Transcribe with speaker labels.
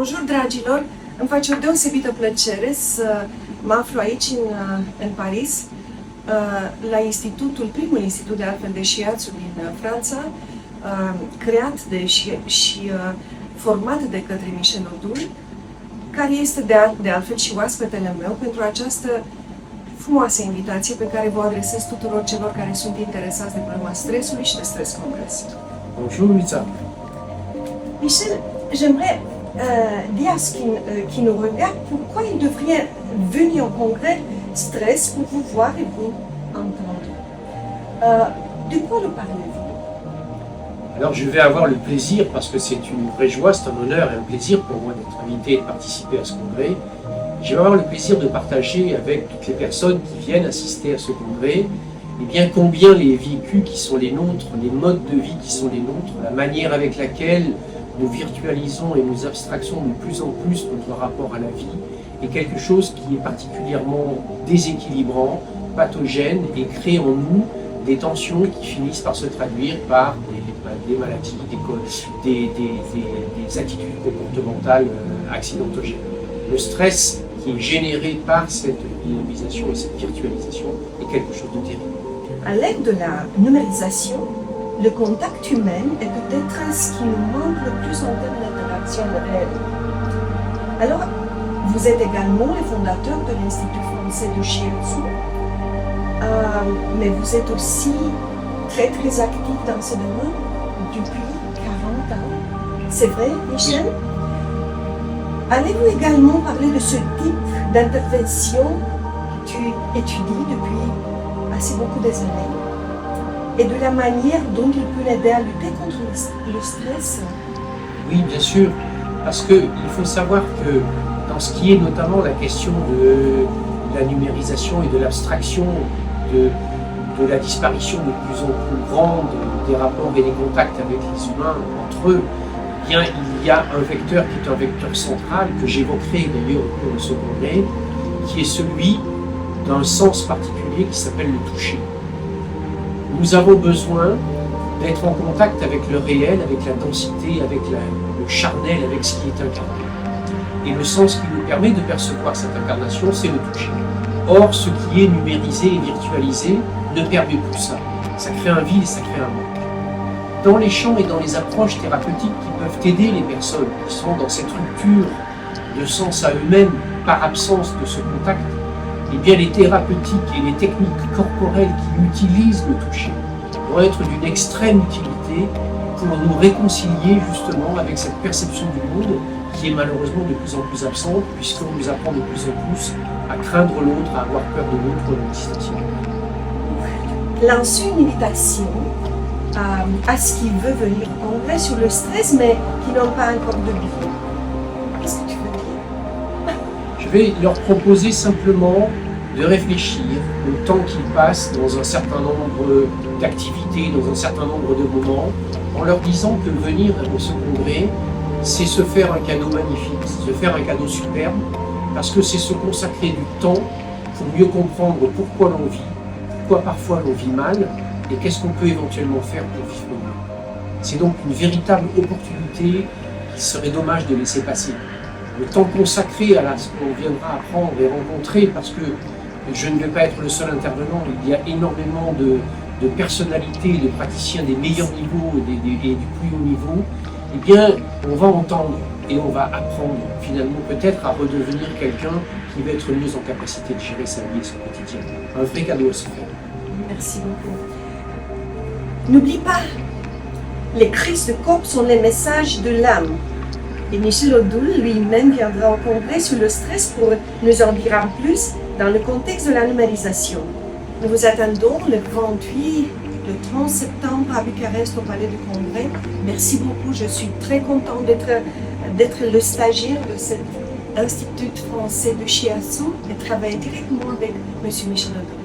Speaker 1: Bonjour, dragilor! Îmi face o deosebită plăcere să mă aflu aici în Paris, la primul institut de altfel de shiatsu din Franța, creat și format de către Michel Odul, care este de altfel și oaspetele meu pentru această frumoasă invitație pe care vă adresez tuturor celor care sunt interesați de problema stresului și de stres complex.
Speaker 2: Bonjour Lisa.
Speaker 1: Michel, j'aimerais dire à ceux qui nous regardent pourquoi ils devraient venir au congrès Stress pour vous voir et vous entendre. De quoi nous parlez-vous?
Speaker 2: Alors je vais avoir le plaisir, parce que c'est une vraie joie, c'est un honneur et un plaisir pour moi d'être invité et de participer à ce congrès. Je vais avoir le plaisir de partager avec toutes les personnes qui viennent assister à ce congrès, et bien combien les vécus qui sont les nôtres, les modes de vie qui sont les nôtres, la manière avec laquelle nous virtualisons et nous abstractions de plus en plus notre rapport à la vie est quelque chose qui est particulièrement déséquilibrant, pathogène et crée en nous des tensions qui finissent par se traduire par des maladies, des attitudes comportementales accidentogènes. Le stress qui est généré par cette numérisation et cette virtualisation est quelque chose de terrible.
Speaker 1: À l'aide de la numérisation, le contact humain est peut-être ce qui nous manque le plus en termes d'interaction réelle. Alors, vous êtes également le fondateur de l'Institut français de shiatsu, mais vous êtes aussi très actif dans ce domaine depuis 40 ans. C'est vrai, Michel? Allez-vous également parler de ce type d'intervention que tu étudies depuis assez beaucoup des années et de la manière dont il peut aider à lutter contre le stress?
Speaker 2: Oui, bien sûr, parce qu'il faut savoir que dans ce qui est notamment la question de la numérisation et de l'abstraction, de la disparition de plus en plus grande des rapports et des contacts avec les humains entre eux, eh bien, il y a un vecteur qui est un vecteur central, que j'évoquerai d'ailleurs au cours de ce congrès, qui est celui d'un sens particulier qui s'appelle le toucher. Nous avons besoin d'être en contact avec le réel, avec la densité, avec le charnel, avec ce qui est incarné. Et le sens qui nous permet de percevoir cette incarnation, c'est le toucher. Or, ce qui est numérisé et virtualisé ne permet plus ça. Ça crée un vide et ça crée un manque. Dans les champs et dans les approches thérapeutiques qui peuvent aider les personnes qui sont dans cette rupture de sens à eux-mêmes par absence de ce contact, eh bien les thérapeutiques et les techniques corporelles qui utilisent le toucher vont être d'une extrême utilité pour nous réconcilier justement avec cette perception du monde qui est malheureusement de plus en plus absente, puisqu'on nous apprend de plus en plus à craindre l'autre, à avoir peur de l'autre, à nous distancier.
Speaker 1: Lancez une invitation à ce qui veut venir au congrès sur le stress, mais qui n'ont pas encore de billet. Qu'est-ce que tu veux dire?
Speaker 2: Je vais leur proposer simplement de réfléchir au temps qu'ils passent dans un certain nombre d'activités, dans un certain nombre de moments, en leur disant que venir à ce congrès, c'est se faire un cadeau magnifique, se faire un cadeau superbe, parce que c'est se consacrer du temps pour mieux comprendre pourquoi l'on vit, pourquoi parfois l'on vit mal, et qu'est-ce qu'on peut éventuellement faire pour vivre mieux. C'est donc une véritable opportunité qu'il serait dommage de laisser passer. Le temps consacré à ce qu'on viendra apprendre et rencontrer, parce que je ne vais pas être le seul intervenant, il y a énormément de personnalités, de praticiens des meilleurs niveaux et du plus haut niveau, eh bien, on va entendre et on va apprendre finalement peut-être à redevenir quelqu'un qui va être mieux en capacité de gérer sa vie et son quotidien. Un vrai cadeau à se faire.
Speaker 1: Merci beaucoup. N'oublie pas, les crises de corps sont les messages de l'âme. Et Michel Odul lui-même viendra au congrès sur le stress pour nous en dire en plus dans le contexte de la numérisation. Nous vous attendons le 28, le 30 septembre à Bucarest au Palais du Congrès. Merci beaucoup, je suis très contente d'être le stagiaire de cet Institut français de shiatsu et travailler directement avec M. Michel Odul.